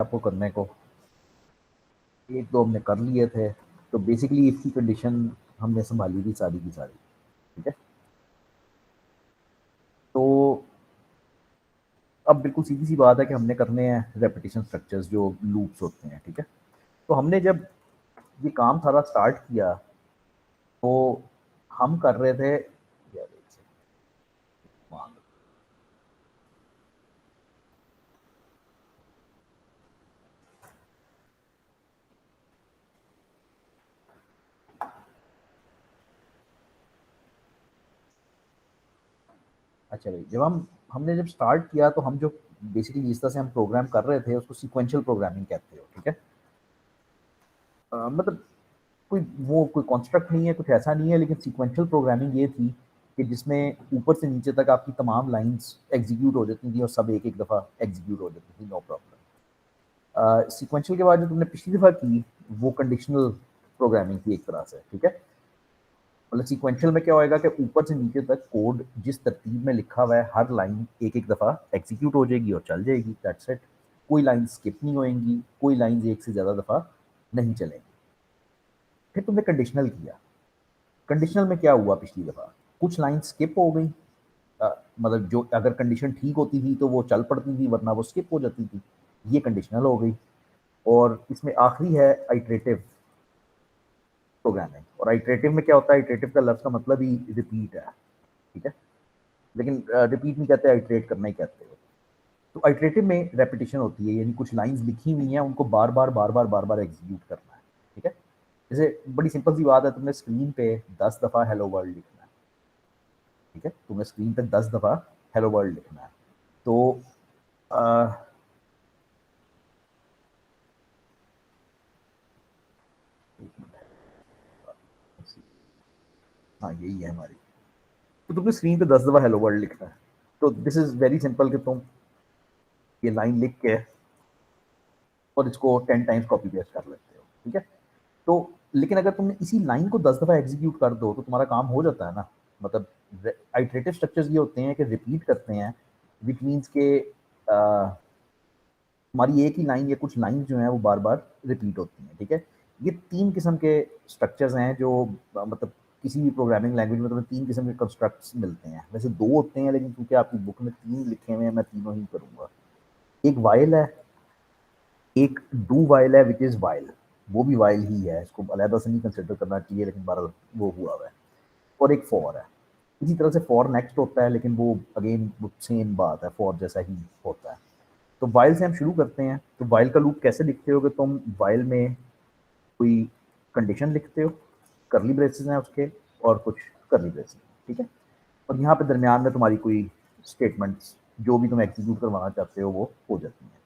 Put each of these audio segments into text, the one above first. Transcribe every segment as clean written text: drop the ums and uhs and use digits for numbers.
आपको करने को, एक दो हमने कर लिए थे। तो बेसिकली इसकी कंडीशन हमने संभाली थी सारी की सारी, ठीक है। तो अब बिल्कुल सीधी सी बात है कि हमने करने हैं रेपिटेशन स्ट्रक्चर्स जो लूप्स होते हैं, ठीक है। तो हमने जब ये काम सारा स्टार्ट किया तो हम कर रहे थे यार, अच्छा भाई, जब हमने जब स्टार्ट किया तो हम जो बेसिकली जिस तरह से हम प्रोग्राम कर रहे थे उसको सीक्वेंशियल प्रोग्रामिंग कहते हो, ठीक है। मतलब कोई कॉन्स्ट्रक्ट नहीं है, कुछ ऐसा नहीं है, लेकिन सीक्वेंशियल प्रोग्रामिंग ये थी कि जिसमें ऊपर से नीचे तक आपकी तमाम लाइंस एग्जीक्यूट हो जाती थी और सब एक एक दफ़ा एग्जीक्यूट हो जाती थी, नो प्रॉब्लम। सीक्वेंशियल के बाद जो तुमने पिछली दफ़ा की वो कंडीशनल प्रोग्रामिंग थी एक तरह से, ठीक है। मतलब सीक्वेंशियल में क्या होएगा कि ऊपर से नीचे तक कोड जिस तरतीब में लिखा हुआ है हर लाइन एक एक दफ़ा एग्जीक्यूट हो जाएगी और चल जाएगी, दैट्स इट। कोई लाइन स्किप नहीं होएंगी, कोई लाइन एक से ज़्यादा दफ़ा नहीं चलेंगी। फिर तुमने कंडीशनल किया। कंडीशनल में क्या हुआ पिछली दफ़ा, कुछ लाइन स्किप हो गई। मतलब जो अगर कंडीशन ठीक होती थी तो वो चल पड़ती थी, वरना वो स्किप हो जाती थी। ये कंडीशनल हो गई। और इसमें आखिरी है आइटरेटिव प्रोग्रामिंग। और आइटरेटिव में क्या होता है, आइटरेटिव का लफ्ज़ का मतलब ही रिपीट है, ठीक है। लेकिन रिपीट नहीं कहते, आइटरेट करना ही कहते हो। तो आइटरेटिव में रेपिटेशन होती है, यानी कुछ लाइंस लिखी हुई हैं उनको बार बार बार बार बार बार एग्जीक्यूट करना है, ठीक है। जैसे बड़ी सिंपल सी बात है, तुमने स्क्रीन पे 10 दफ़ा हेलो वर्ल्ड लिखना है, ठीक है। तुम्हें स्क्रीन पे 10 दफ़ा हेलो वर्ल्ड लिखना है। तो आ, हाँ यही है हमारी। तो तुमने स्क्रीन पे 10 दफ़ा हेलो वर्ल्ड लिखना है। तो दिस इज वेरी सिंपल कि तुम ये लाइन लिख के और इसको 10 टाइम्स कॉपी पेस्ट कर लेते हो, ठीक है। तो लेकिन अगर तुमने इसी लाइन को 10 दफ़ा एग्जीक्यूट कर दो तो तुम्हारा काम हो जाता है ना। मतलब आइटरेटिव स्ट्रक्चर्स ये होते हैं कि रिपीट करते हैं, विच मीन्स के हमारी एक ही लाइन या कुछ लाइन जो है वो बार बार रिपीट होती हैं, ठीक है। ये 3 किस्म के स्ट्रक्चर्स हैं जो मतलब किसी भी प्रोग्रामिंग लैंग्वेज में तुम्हें 3 किस्म के कंस्ट्रक्ट्स मिलते हैं। वैसे 2 होते हैं, लेकिन क्योंकि आपकी बुक में 3 लिखे हुए हैं मैं तीनों ही करूँगा। एक वाइल है, एक डू वाइल है विच इज़ वाइल, वो भी वाइल ही है, इसको अलहदा से नहीं कंसिडर करना चाहिए, लेकिन बहरहाल वो हुआ हुआ है। और एक फॉर है। इसी तरह से फॉर नेक्स्ट होता है, लेकिन वो अगेन वो सेम बात है, फॉर जैसा ही होता है। तो वाइल से हम शुरू करते हैं। तो वाइल का लूप कैसे लिखते हो कि तुम वाइल में कोई कंडीशन लिखते हो, करली ब्रेसेस हैं उसके और कुछ करली ब्रेसेस, ठीक है। और यहाँ पे दरमियान में तुम्हारी कोई स्टेटमेंट्स जो भी तुम एग्जीक्यूट करवाना चाहते हो वो हो जाती हैं।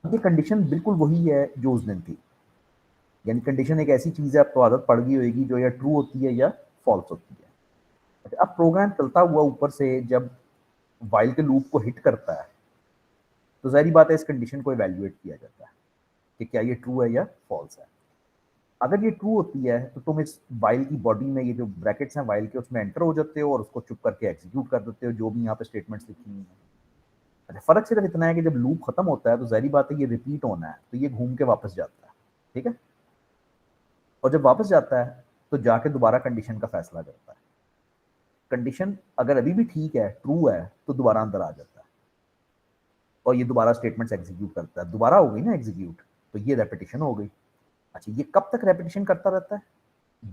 अब ये कंडीशन बिल्कुल वही है जो उस दिन थी, यानी कंडीशन एक ऐसी चीज़ है, आपको आदत पड़ गई होगी, जो या ट्रू होती है या फॉल्स होती है। अच्छा, अब प्रोग्राम चलता हुआ ऊपर से जब वाइल के लूप को हिट करता है तो ज़ाहिर बात है इस कंडीशन को इवैल्यूएट किया जाता है कि क्या ये ट्रू है या फॉल्स है। अगर ये ट्रू होती है तो तुम इस वाइल की बॉडी में ये जो ब्रैकेट्स हैं वाइल के उसमें एंटर हो जाते हो और उसको चुप करके एग्जीक्यूट कर देते हो जो भी यहाँ पे स्टेटमेंट्स लिखी हुई हैं। अच्छा, फर्क सिर्फ इतना है कि जब लूप खत्म होता है तो ज़ाहिर बात है ये रिपीट होना है, तो ये घूम के वापस जाता है, ठीक है। और जब वापस जाता है तो जाके दोबारा कंडीशन का फैसला करता है। कंडीशन अगर अभी भी ठीक है, ट्रू है, तो दोबारा अंदर आ जाता है और ये दोबारा स्टेटमेंट्स एग्जीक्यूट करता है। दोबारा हो गई ना एग्जीक्यूट, तो ये रेपिटेशन हो गई। अच्छा, ये कब तक रेपिटेशन करता रहता है?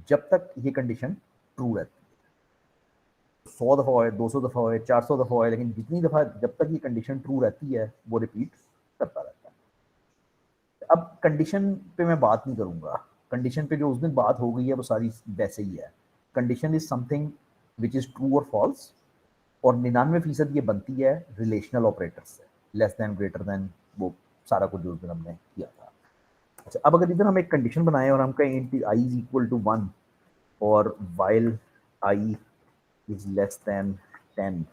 जब तक ये कंडीशन ट्रू रहती है। 100 दफ़ा होए, 200 दफ़ा होए, 400 दफ़ा होए, लेकिन जितनी दफ़ा जब तक ये कंडीशन ट्रू रहती है वो रिपीट करता रहता है। अब कंडीशन पे मैं बात नहीं करूंगा। कंडीशन पे जो उस दिन बात हो गई है वो सारी वैसे ही है। Condition is something which is true और फॉल्स। और 99% ये बनती है रिलेशनल ऑपरेटर से, लेस देन ग्रेटर देन, वो सारा कुछ जो उस दिन हमने किया था। अच्छा, अब अगर इधर हम एक कंडीशन बनाएं और हम कहें आई इज इक्वल टू 1 और while I is less then 10।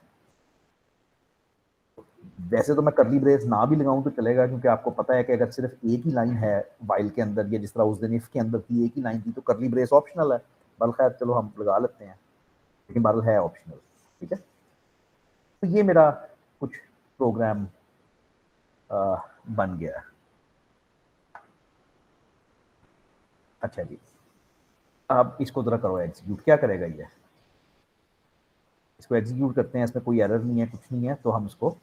वैसे तो मैं करली ब्रेस ना भी लगाऊं तो चलेगा, क्योंकि आपको पता है कि अगर सिर्फ एक ही लाइन है वाइल के अंदर, या जिस तरह उस दिन इफ के अंदर थी एक ही लाइन थी, तो करली ब्रेस ऑप्शनल है। बल खैर चलो हम लगा लेते हैं, लेकिन बल है ऑप्शनल, ठीक है। तो ये मेरा कुछ प्रोग्राम बन गया। अच्छा जी, अब इसको ज़रा करो एग्जीक्यूट। क्या करेगा ये? इसको एग्जीक्यूट करते हैं, इसमें कोई एरर नहीं है, कुछ नहीं है, तो हम इसको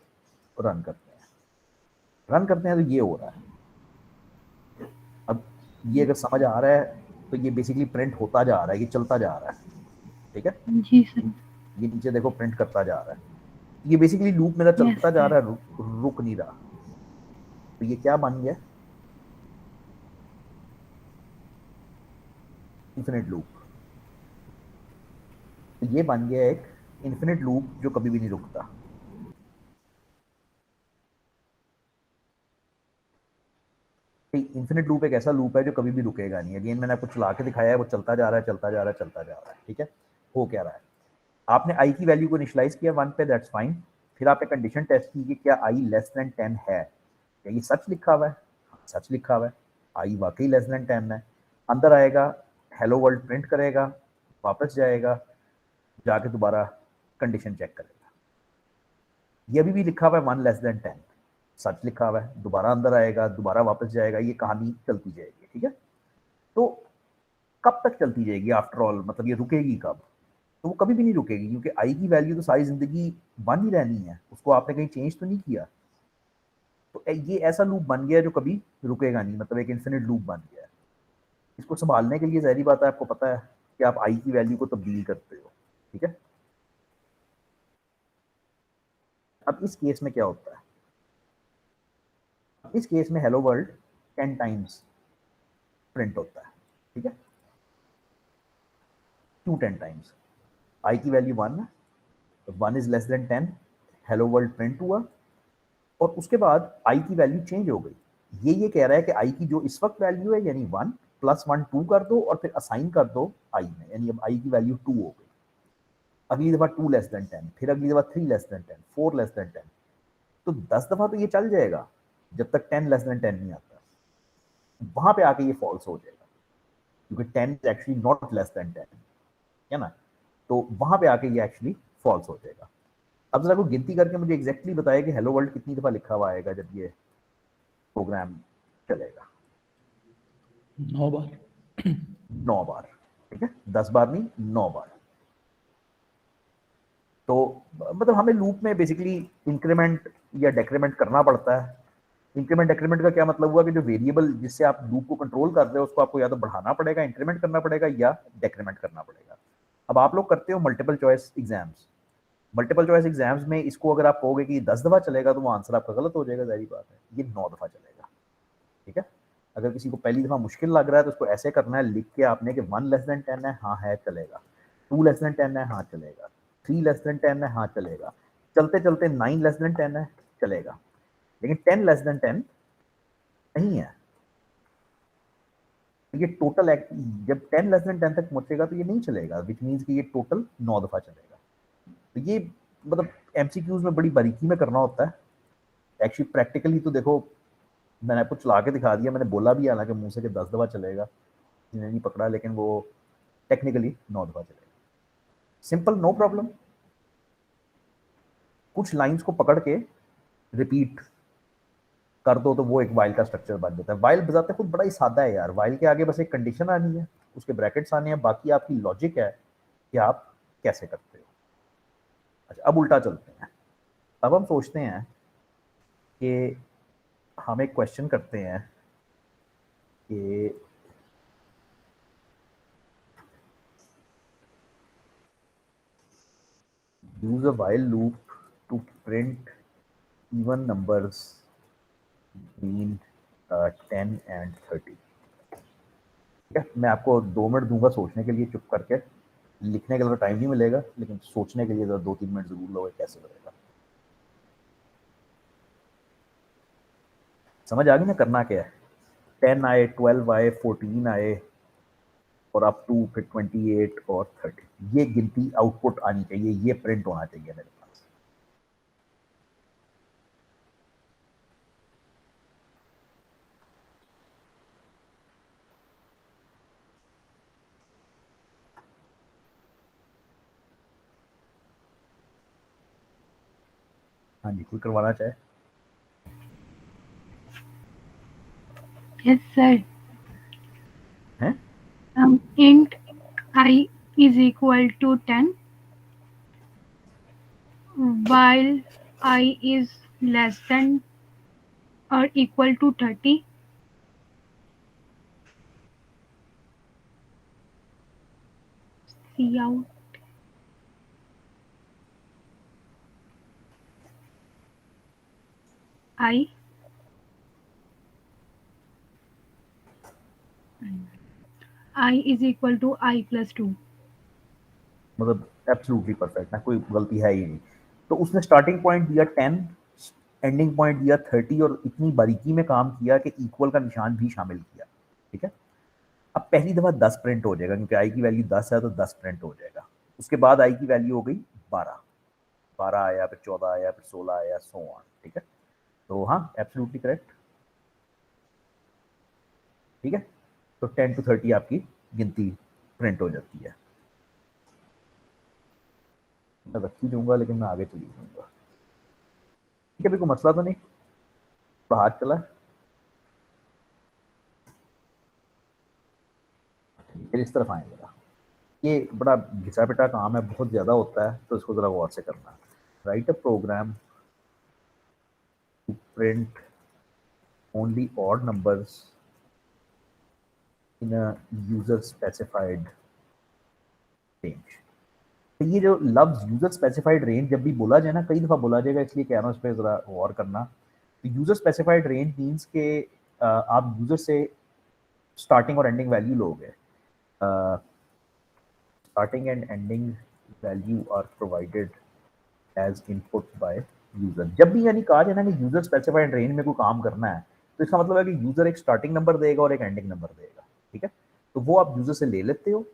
रन करते हैं। रन करते हैं तो ये हो रहा है। अब ये अगर समझ आ रहा है तो ये बेसिकली प्रिंट होता जा रहा है, ये चलता जा रहा है, ठीक है। जी सर। ये नीचे देखो प्रिंट करता जा रहा है, ये बेसिकली लूप मेरा यस चलता जा सर। रहा है, रुक नहीं रहा। तो ये क्या बन गया? Infinite loop. तो ये बन गया एक इन्फिनिट लूप जो कभी भी नहीं रुकता। इन्फिनिट लूप एक ऐसा लूप है जो कभी भी रुकेगा नहीं। अगेन मैंने आपको चला के दिखाया है, वो चलता जा रहा है, चलता जा रहा है, चलता जा रहा है, ठीक है। हो क्या रहा है? आपने आई की वैल्यू को इनिशियलाइज किया 1 पे, दैट्स फाइन। फिर आपने कंडीशन टेस्ट की कि क्या आई लेस देन 10 है। क्या ये सच लिखा हुआ है? सच लिखा हुआ है, आई वाकई लेस देन 10 है। अंदर आएगा, हेलो वर्ल्ड प्रिंट करेगा, वापस जाएगा, जाके दोबारा कंडीशन चेक करेगा। ये अभी भी लिखा हुआ है 1 लेस देन 10, सच लिखा हुआ है। दोबारा अंदर आएगा, दोबारा वापस जाएगा, ये कहानी चलती जाएगी, ठीक है। तो कब तक चलती जाएगी आफ्टर ऑल, मतलब ये रुकेगी कब? तो वो कभी भी नहीं रुकेगी, क्योंकि आई की वैल्यू तो सारी जिंदगी बन ही रहनी है, उसको आपने कहीं चेंज तो नहीं किया। तो ये ऐसा लूप बन गया है जो कभी रुकेगा नहीं, मतलब एक इन्फिनिट लूप बन गया है। इसको संभालने के लिए ज़ाहिर बात है, आपको पता है कि आप आई की वैल्यू को तब्दील करते हो, ठीक है। अब इस केस में क्या होता है? इस केस में हेलो वर्ल्ड 10 टाइम्स प्रिंट होता है, ठीक है। क्यों 10 टाइम्स? आई की वैल्यू 1 है, 1 is less then 10, hello world print हुआ, और उसके बाद आई की वैल्यू चेंज हो गई। ये कह रहा है कि आई की जो इस वक्त वैल्यू है, यानी 1 प्लस 1 2 कर दो, और फिर असाइन कर दो आई में, यानी अब आई की वैल्यू 2 हो गई। अगली दफा 2 लेस देन 10, फिर अगली दफा 3 लेस देन 10, 4 लेस देन 10। तो 10 दफा तो ये चल जाएगा जब तक 10 लेस देन 10 नहीं आता। वहां पे आके ये फॉल्स हो जाएगा, क्योंकि 10 is actually not less than 10, है ना। तो वहां पे आके ये एक्चुअली फॉल्स हो जाएगा। अब जरा को गिनती करके मुझे एग्जैक्टली बताया कि हेलो वर्ल्ड कितनी दफा लिखा हुआ आएगा जब ये प्रोग्राम चलेगा। 9 बार। 9 बार, ठीक है, 10 बार नहीं, 9 बार। तो मतलब हमें लूप में बेसिकली इंक्रीमेंट या डेक्रीमेंट करना पड़ता है। इंक्रीमेंट डेक्रीमेंट का क्या मतलब हुआ कि जो वेरिएबल जिससे आप लूप को कंट्रोल कर रहे हो, उसको आपको या तो बढ़ाना पड़ेगा, इंक्रीमेंट करना पड़ेगा, या डेक्रीमेंट करना पड़ेगा। अब आप लोग करते हो multiple choice exams. Multiple choice exams में इसको अगर आप कहोगे कि 10 दफा चलेगा, तो वो आंसर आपका गलत हो जाएगा, जाहिर बात है। ये 9 दफा चलेगा, ठीक है। अगर किसी को पहली दफा मुश्किल लग रहा है तो उसको ऐसे करना है, लिख के आपने कि 1 लेस देन 10 है, हाँ है, चलेगा। 2 लेस देन 10 है, हाँ चलेगा। 3 लेस देन 10 है, हाँ चलेगा। चलते चलते 9 लेस देन 10 है, चलेगा। लेकिन 10 लेस देन 10 नहीं है। तो ये टोटल जब 10 लेस देन 10 तक पहुंचेगा तो ये नहीं चलेगा, विच मीन्स कि ये टोटल 9 दफा चलेगा। तो ये मतलब एमसीक्यूज में बड़ी बारीकी में करना होता है। एक्चुअली प्रैक्टिकली तो देखो, मैंने आपको चला के दिखा दिया, मैंने बोला भी हालांकि मुंह से कि 10 दफा चलेगा, जिन्हें नहीं पकड़ा, लेकिन वो टेक्निकली 9 दफा चलेगा। Simple, no problem. कुछ लाइंस को पकड़ के रिपीट कर दो तो वो एक वाइल का स्ट्रक्चर बन जाता है। वाइल बजाते खुद बड़ा ही सादा है यार। वाइल के आगे बस एक कंडीशन आनी है, उसके ब्रैकेट्स आने हैं, बाकी आपकी लॉजिक है कि आप कैसे करते हो। अच्छा, अब उल्टा चलते हैं। अब हम सोचते हैं कि हम एक क्वेश्चन करते हैं कि use a while loop to print even numbers between 10 and 30। ठीक है, मैं आपको 2 मिनट दूंगा सोचने के लिए, चुप करके। लिखने के लिए टाइम नहीं मिलेगा, लेकिन सोचने के लिए 2-3 मिनट जरूर लो, कैसे बनेगा। समझ आ गई ना करना क्या है? 10 आए, 12 आए, 14 आए, और अप टू फिर 28 और 30। ये गिनती आउटपुट आनी चाहिए, ये प्रिंट होना चाहिए मेरे पास। हाँ जी, कोई करवाना चाहे? Yes sir. हैं? int I is equal to 10 while I is less than or equal to 30. See out I is equal to I plus 2. मतलब एब्सोल्युटली परफेक्ट है, कोई गलती है ही नहीं। तो उसने स्टार्टिंग पॉइंट दिया 10, एंडिंग पॉइंट दिया 30 और इतनी बारीकी में काम किया कि इक्वल का निशान भी शामिल किया। ठीक है, अब पहली दफ़ा 10 प्रिंट हो जाएगा क्योंकि आई की वैल्यू 10 है तो 10 प्रिंट हो जाएगा। उसके बाद आई की वैल्यू हो गई 12, 12 आया, फिर 14 आया, फिर 16 आया, सो ऑन। ठीक है, तो हाँ एब्सोल्युटली करेक्ट। ठीक है, तो 10 to 30 आपकी गिनती प्रिंट हो जाती है। मैं रख ही दूंगा लेकिन मैं आगे चली जाऊंगा। ठीक है, अभी कोई मसला तो नहीं, तो हाथ चला फिर इस तरफ आए जरा। ये बड़ा घिसा पिटा काम है, बहुत ज़्यादा होता है, तो इसको ज़रा गौर से करना। Write a program to print only odd numbers in a user specified range. तो ये जो लफ्ज़ यूजर स्पेसिफाइड रेंज जब भी बोला जाए ना, कई दफ़ा बोला जाएगा, इसलिए कह रहा हूँ इस पर ज़रा गौर करना। तो यूजर स्पेसिफाइड रेंज मीन्स के आप यूजर से स्टार्टिंग और एंडिंग वैल्यू लोगे। Starting and ending value are provided as input by user. जब भी यानी कहा जाए ना कि यूजर स्पेसिफाइड रेंज में कोई काम करना है, तो इसका मतलब है कि यूजर एक स्टार्टिंग नंबर देगा और एक एंडिंग नंबर देगा। ठीक है, तो वो आप यूजर से ले लेते हो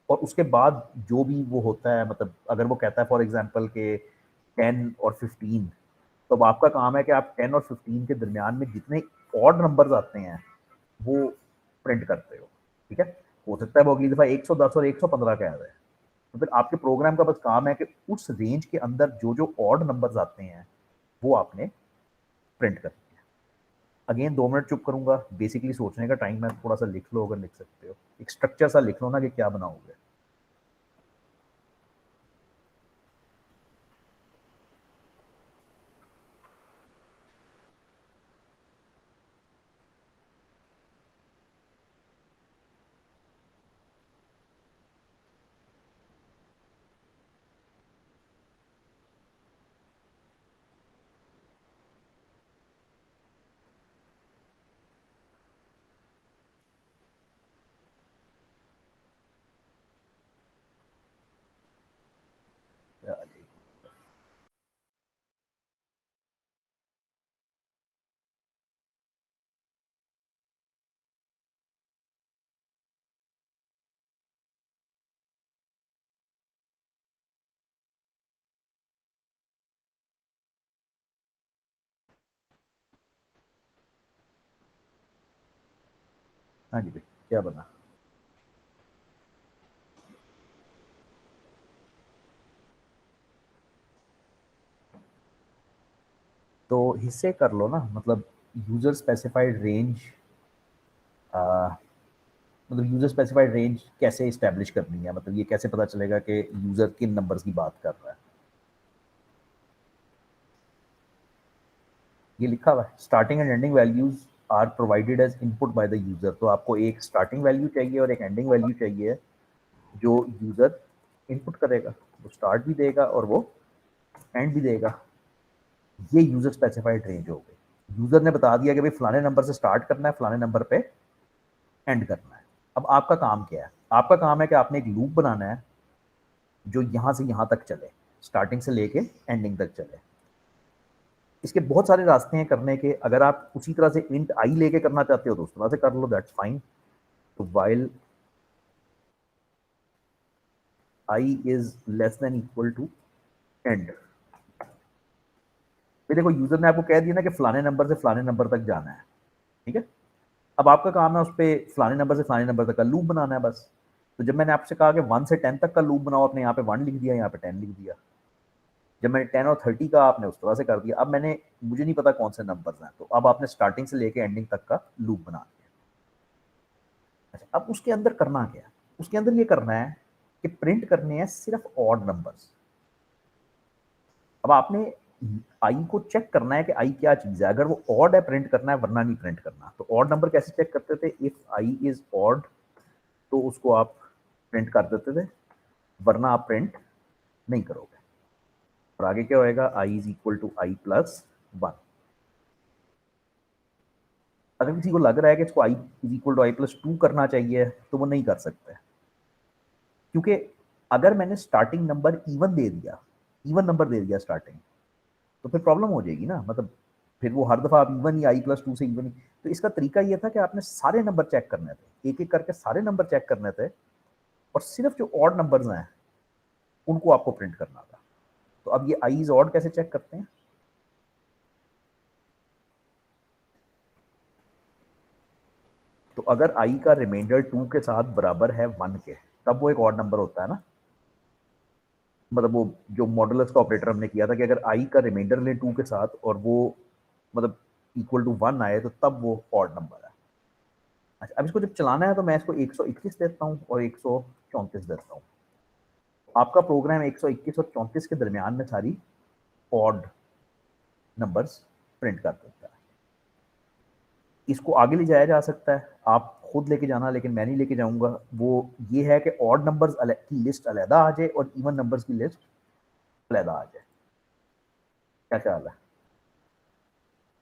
और उसके बाद जो भी वो होता है, मतलब अगर वो कहता है फॉर एग्जांपल के 10 और 15, तो अब आपका काम है कि आप 10 और 15 के दरमियान में जितने ऑड नंबर्स आते हैं वो प्रिंट करते हो। ठीक है, हो सकता है वो अगली दफ़ा 110 और 115 का आ जाए, तो फिर आपके प्रोग्राम का बस काम है कि उस रेंज के अंदर जो जो ऑड नंबर्स आते हैं वो आपने प्रिंट करनी है। अगेन 2 मिनट चुप करूंगा, बेसिकली सोचने का टाइम है, थोड़ा सा लिख लो अगर लिख सकते हो, एक स्ट्रक्चर सा लिख लो ना कि क्या बनाओगे। हाँ जी भाई, क्या बना? तो हिस्से कर लो ना, मतलब यूजर स्पेसिफाइड रेंज, मतलब यूजर स्पेसिफाइड रेंज कैसे इस्टेब्लिश करनी है, मतलब ये कैसे पता चलेगा कि यूजर किन नंबर्स की बात कर रहा है। ये लिखा हुआ है starting and ending values are provided as input by the user. तो आपको एक स्टार्टिंग वैल्यू चाहिए और एक एंडिंग वैल्यू चाहिए जो यूजर इनपुट करेगा, वो स्टार्ट भी देगा और वो एंड भी देगा। ये यूजर स्पेसिफाइड रेंज हो गई। यूजर ने बता दिया कि भाई फलाने नंबर से स्टार्ट करना है, फलाने नंबर पे एंड करना है। अब आपका काम क्या है? आपका काम है कि आपने एक लूप बनाना है जो यहाँ से यहाँ तक चले, स्टार्टिंग से लेके एंडिंग तक चले। इसके बहुत सारे रास्ते हैं करने के। अगर आप उसी तरह से इंट आई लेके करना चाहते हो तो उस तरह से कर लो, दैट्स फाइन। तो while I is less than equal to end, फिर देखो यूजर ने आपको कह दिया ना कि फलाने नंबर से फलाने नंबर तक जाना है। ठीक है, अब आपका काम है उस पर फलाने नंबर से फलाने नंबर तक का लूप बनाना है बस। तो जब मैंने आपसे कहा कि 1 से 10 तक का लूप बनाओ, आपने यहाँ पे 1 लिख दिया, यहाँ पे 10 लिख दिया। जब मैंने 10 और 30 का आपने उस तरह से कर दिया। अब मैंने, मुझे नहीं पता कौन से नंबर्स हैं, तो अब आपने स्टार्टिंग से लेके एंडिंग तक का लूप बना दिया। अच्छा, अब उसके अंदर करना क्या है? उसके अंदर ये करना है कि प्रिंट करने हैं सिर्फ ऑड नंबर्स। अब आपने आई को चेक करना है कि आई क्या चीज़ है, अगर वो ऑड है प्रिंट करना है, वरना नहीं प्रिंट करना। तो ऑड नंबर कैसे चेक करते थे, इफ आई इज ऑड तो उसको आप प्रिंट कर देते थे, वरना आप प्रिंट नहीं करोगे। और आगे क्या होएगा, i is equal to I plus one. अगर किसी को लग रहा है कि इसको i is equal to I plus two करना चाहिए तो वो नहीं कर सकते, क्योंकि अगर मैंने स्टार्टिंग नंबर इवन दे दिया, इवन नंबर दे दिया स्टार्टिंग, तो फिर प्रॉब्लम हो जाएगी ना। मतलब फिर वो हर दफ़ा आप even he I plus to से इवन ही। तो इसका तरीका ये था कि आपने सारे नंबर चेक करने थे, एक एक करके सारे नंबर चेक करने थे, और सिर्फ जो ऑड नंबर्स हैं उनको आपको प्रिंट करना था। तो अब ये आई इज ऑड कैसे चेक करते हैं, तो अगर आई का रिमाइंडर 2 के साथ बराबर है 1 के, तब वो एक ऑड नंबर होता है ना। मतलब वो जो मॉडुलस का ऑपरेटर हमने किया था कि अगर आई का रिमाइंडर ले 2 के साथ और वो मतलब इक्वल टू 1 आए, तो तब वो ऑड नंबर है। अच्छा, अब इसको जब चलाना है तो मैं इसको 121 देता हूँ और 134 देता हूँ। आपका प्रोग्राम 121 और 34 के दरमियान में सारी ऑड नंबर्स प्रिंट कर देता है। इसको आगे ले जाया जा सकता है, आप खुद लेके जाना, लेकिन मैं नहीं लेके जाऊंगा। वो ये है कि ऑड नंबर्स की लिस्ट अलहदा आ जाए और इवन नंबर्स की लिस्ट अलहदा आ जाए। क्या ख्याल है?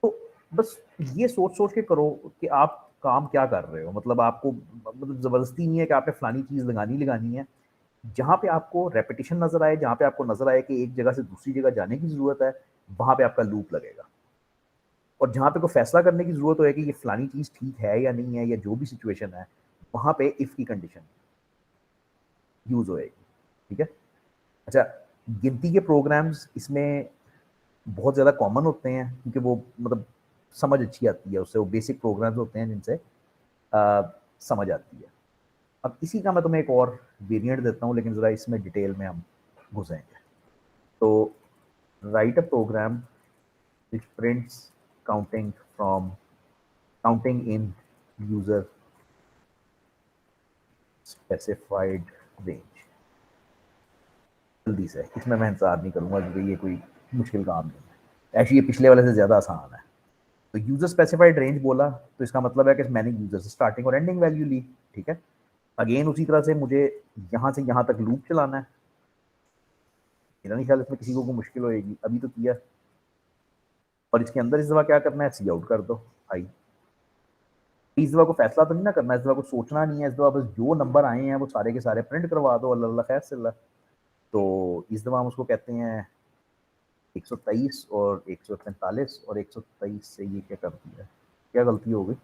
तो बस ये सोच सोच के करो कि आप काम क्या कर रहे हो। मतलब आपको मतलब ज़बरदस्ती नहीं है कि आपने फलानी चीज़ लगानी है। जहाँ पे आपको रेपिटेशन नज़र आए, जहाँ पे आपको नज़र आए कि एक जगह से दूसरी जगह जाने की ज़रूरत है, वहाँ पे आपका लूप लगेगा। और जहाँ पे कोई फैसला करने की ज़रूरत हो कि ये फलानी चीज़ ठीक है या नहीं है, या जो भी सिचुएशन है, वहाँ पे इफ़ की कंडीशन यूज़ होएगी। ठीक है? अच्छा, गिनती के प्रोग्राम्स इसमें बहुत ज़्यादा कॉमन होते हैं, क्योंकि वो मतलब समझ अच्छी आती है उससे। वो बेसिक प्रोग्राम्स होते हैं जिनसे समझ आती है। अब इसी का मैं तुम्हें एक और वेरिएंट देता हूँ, लेकिन ज़रा इसमें डिटेल में हम घुसेंगे। तो write a program which prints counting in user specified range। जल्दी से, इसमें मैं इंतजार नहीं करूंगा क्योंकि ये कोई मुश्किल काम नहीं है, एक्चुअली ये पिछले वाले से ज़्यादा आसान है। तो यूजर स्पेसिफाइड रेंज बोला तो इसका मतलब है कि मैंने यूजर से स्टार्टिंग और एंडिंग वैल्यू ली। ठीक है, अगेन उसी तरह से मुझे यहाँ से यहाँ तक लूप चलाना है। मेरा नहीं ख्याल इसमें किसी को मुश्किल होएगी, अभी तो किया। और इसके अंदर इस दफ़ा क्या करना है, सी आउट कर दो आई। इस दफ़ा को फैसला तो नहीं ना करना, इस दफ़ा को सोचना नहीं है, इस दफ़ा बस जो नंबर आए हैं वो सारे के सारे प्रिंट करवा दो, अल्लाह अल्लाह खैर से अल्लाह। तो इस दफ़ा हम उसको कहते हैं 123 और 145, और 123 से ये क्या कर दिया, क्या गलती हो गई?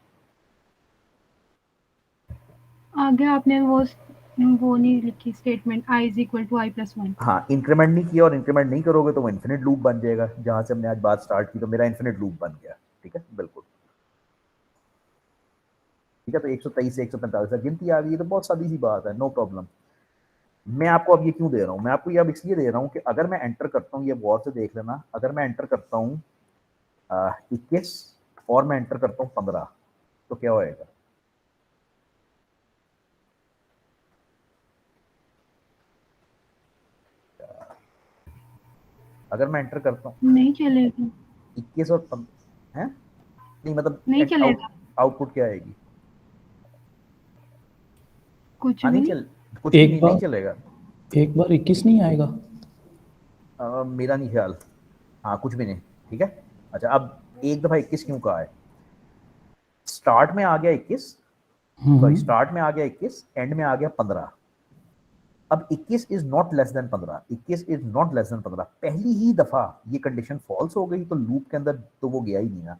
आगे आपने वो नहीं लिखी statement i is equal to I plus one. हाँ, इंक्रीमेंट नहीं किया, और इंक्रीमेंट नहीं करोगे तो वो इन्फिनिट लूप बन जाएगा। जहाँ से हमने आज बात स्टार्ट की तो मेरा इन्फिनिट लूप बन गया। ठीक है, बिल्कुल ठीक है। तो 123 से 145 तक गिनती आ गई, तो बहुत सादी सी बात है, नो प्रॉब्लम। मैं आपको अब ये क्यों दे रहा हूँ, मैं आपको ये अब इसलिए दे रहा हूँ कि अगर मैं एंटर करता हूँ, ये गौर से देख लेना, अगर मैं एंटर करता हूँ 21 और मैं एंटर करता हूँ 15, तो क्या होएगा? अगर मैं एंटर करता हूँ नहीं चलेगा, 21 और 15 है, नहीं मतलब नहीं चलेगा आउटपुट क्या आएगी? कुछ हाँ भी नहीं नहीं। चल, कुछ भी नहीं, नहीं बार चलेगा। एक बार 21 नहीं आएगा। मेरा नहीं ख्याल, हाँ कुछ भी नहीं। ठीक है, अच्छा अब एक दफ़ा 21 क्यों कहा है? स्टार्ट में आ गया 21, सॉरी स्टार्ट में आ गया 21, एंड में आ गया 15। अब 21 is not less than 15, 21 is not less than 15, पहली ही दफ़ा ये कंडीशन फॉल्स हो गई तो लूप के अंदर तो वो गया ही नहीं ना।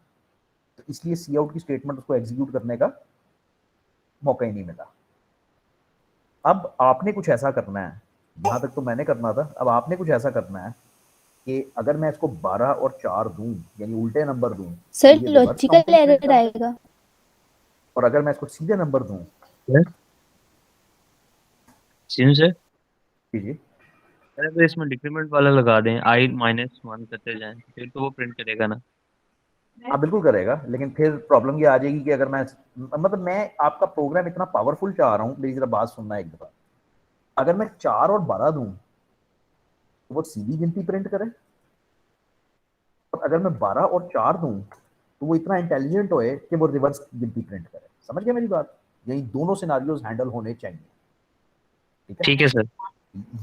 तो इसलिए सी आउट की स्टेटमेंट उसको एग्जीक्यूट करने का मौका ही नहीं मिला। अब आपने कुछ ऐसा करना है, यहाँ तक तो मैंने करना था, अब आपने कुछ ऐसा करना है कि अगर मैं इसको 12 और 4 दूं, यानी उल्टे नंबर दूं, तो सर ये reverse logical counting print error कर दे। आएगा। और अगर मैं इसको सीधे नंबर दूं, सर जी अगर इसमें डिक्रीमेंट वाला लगा दें, i -1 करते जाएं, फिर तो वो प्रिंट करेगा ना। हाँ बिल्कुल करेगा, लेकिन फिर प्रॉब्लम ये आ जाएगी कि अगर मैं आपका प्रोग्राम इतना पावरफुल चाह रहा हूँ, मेरी जरा बात सुनना एक दफा। अगर मैं 4 और 12 दूं तो वो सीधी गिनती प्रिंट करे, और अगर मैं 12 और 4 दूं तो वो इतना इंटेलिजेंट होए कि वो रिवर्स गिनती प्रिंट करे। समझ गया मेरी बात? यही दोनों सिनारियोज हैंडल होने चाहिए। ठीक है, ठीक है सर।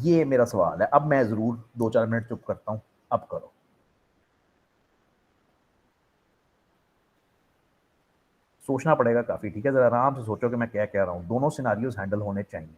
ये मेरा सवाल है। अब मैं जरूर 2-4 मिनट चुप करता हूँ, अब करो। सोचना पड़ेगा काफी, ठीक है, जरा आराम से सोचो कि मैं क्या कह रहा हूँ। दोनों सिनारियोज हैंडल होने चाहिए।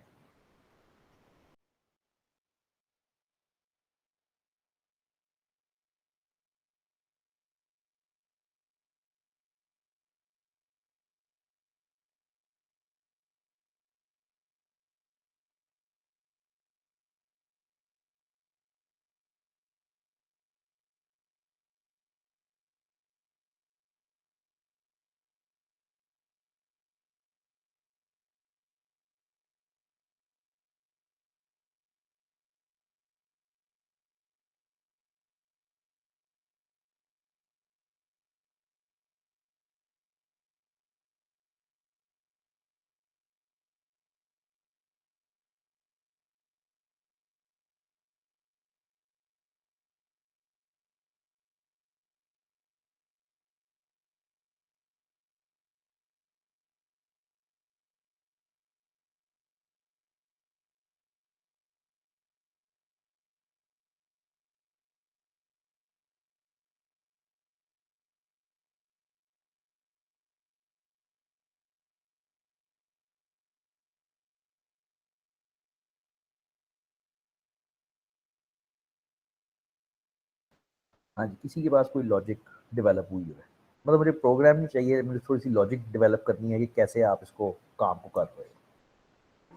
हाँ जी, किसी के पास कोई लॉजिक डेवलप हुई है? मतलब मुझे प्रोग्राम नहीं चाहिए, मुझे थोड़ी सी लॉजिक डेवलप करनी है कि कैसे आप इसको काम को कर रहे हो।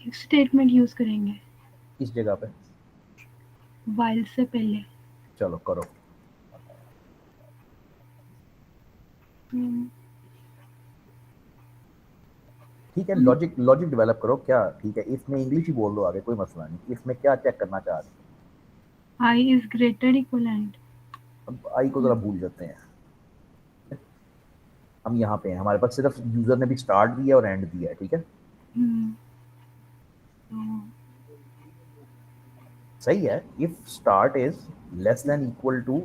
एक स्टेटमेंट यूज करेंगे किस जगह पे? while से पहले। चलो करो। हम्म, ठीक है, लॉजिक लॉजिक डेवलप करो। क्या ठीक है, इफ में इंग्लिश ही बोल दो आगे, कोई मसला नहीं। इफ में क्या चेक करना चाह रहे I is greater equivalent। हो? अब आई को जरा भूल जाते हैं। हम यहाँ पे हैं, हमारे पास सिर्फ यूजर ने भी स्टार्ट दिया और एंड दिया है। ठीक है, हम्म, तो सही है। If start is less than equal to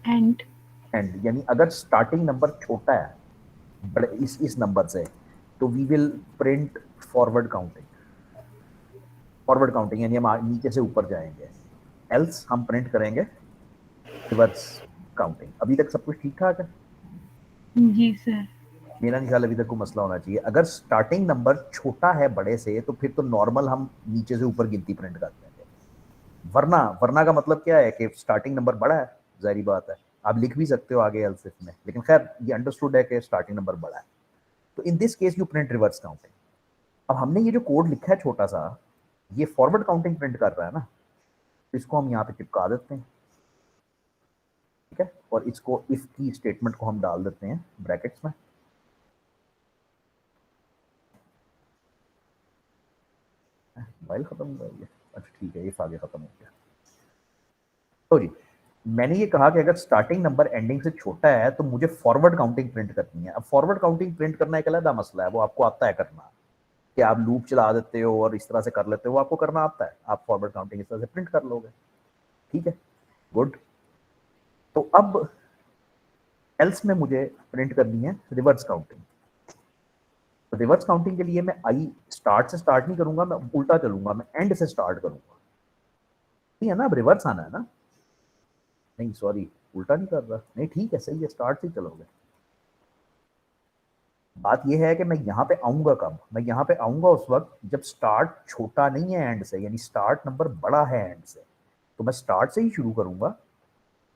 end and, यानी अगर स्टार्टिंग नंबर छोटा है बड़े इस नंबर से, तो we will print forward counting. Forward counting यानी हम नीचे से ऊपर जाएंगे, एल्स हम प्रिंट करेंगे रिवर्स काउंटिंग। अभी तक सब कुछ ठीक ठाक है? जी सर। मेरा नहीं ख्याल अभी तक कोई मसला होना चाहिए। अगर स्टार्टिंग नंबर छोटा है बड़े से, तो फिर तो नॉर्मल हम नीचे से ऊपर गिनती प्रिंट कर देंगे। वरना वरना का मतलब क्या है कि स्टार्टिंग नंबर बड़ा है, जाहिर बात है। आप लिख भी सकते हो आगे एल्स इफ में, लेकिन खैर ये अंडरस्टूड है कि स्टार्टिंग नंबर बड़ा है। तो in this case you print reverse counting. अब हमने ये जो कोड लिखा है छोटा सा, ये फॉरवर्ड काउंटिंग प्रिंट कर रहा है ना, तो इसको हम यहाँ पे चिपका देते हैं। ठीक है, और इसको इफ की स्टेटमेंट को हम डाल देते हैं ब्रैकेट्स में। फाइल खत्म हो गई है? अच्छा ठीक है, इफ आगे खत्म हो गया। तो जी, मैंने ये कहा कि अगर स्टार्टिंग नंबर एंडिंग से छोटा है तो मुझे फॉरवर्ड काउंटिंग प्रिंट करनी है। अब फॉरवर्ड काउंटिंग प्रिंट करना एक अलग मसला है, वो आपको आता है करना, कि आप लूप चला देते हो और इस तरह से कर लेते हो, वो आपको करना आता है। आप फॉरवर्ड काउंटिंग इस तरह से प्रिंट कर लोगे। ठीक है, गुड। तो अब एल्स में मुझे प्रिंट करनी है रिवर्स काउंटिंग। तो रिवर्स काउंटिंग के लिए मैं आई स्टार्ट से स्टार्ट नहीं करूंगा, मैं उल्टा चलूंगा, मैं एंड से स्टार्ट करूंगा। नहीं है ना, अब रिवर्स आना है ना? नहीं सॉरी, उल्टा नहीं कर रहा। नहीं ठीक है, सही है, स्टार्ट से ही चलोगे। बात यह है कि मैं यहाँ पे आऊंगा कब? मैं यहाँ पे आऊंगा उस वक्त जब स्टार्ट छोटा नहीं है एंड से, यानी स्टार्ट नंबर बड़ा है एंड से। तो मैं स्टार्ट से ही शुरू करूंगा,